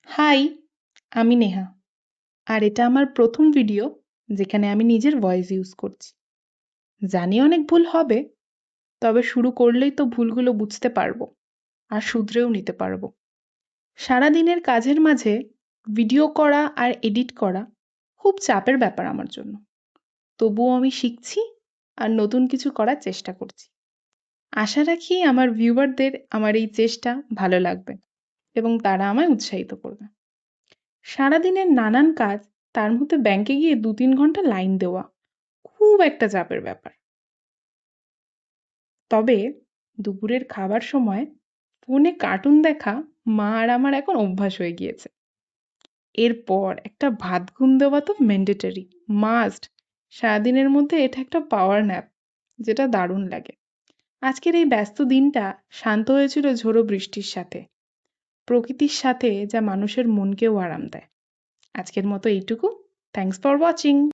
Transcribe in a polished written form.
High, আমি নেহা। আর এটা আমার প্রথম ভিডিও যেখানে আমি নিজের ভয়েস ইউজ করছি। জানি অনেক ভুল হবে, তবে শুরু করলেই তো ভুলগুলো বুঝতে পারবো আর শুধরেও নিতে পারবো। সারাদিনের কাজের মাঝে ভিডিও করা আর এডিট করা খুব চাপের ব্যাপার আমার জন্য। তবুও আমি শিখছি আর নতুন কিছু করার চেষ্টা করছি। আশা রাখি আমার ভিউয়ারদের আমার এই চেষ্টা ভালো লাগবে এবং তারা আমায় উৎসাহিত করবে। সারাদিনের নানান কাজ, তার মধ্যে ব্যাংকে গিয়ে ২-৩ ঘন্টা লাইন দেওয়া খুব একটা চাপের ব্যাপার। তবে দুপুরের খাবার সময় ফোনে কার্টুন দেখা মা আর আমার এখন অভ্যাস হয়ে গিয়েছে। এরপর একটা ভাত ঘুম দেওয়া তো ম্যান্ডেটরি, মাস্ট। সারাদিনের মধ্যে এটা একটা পাওয়ার ন্যাপ, যেটা দারুণ লাগে। আজকের এই ব্যস্ত দিনটা শান্ত হয়েছিল ঝোড়ো বৃষ্টির সাথে, প্রকৃতির সাথে, যা মানুষের মনকেও আরাম দেয়। আজকের মতো এইটুকু। Thanks for watching.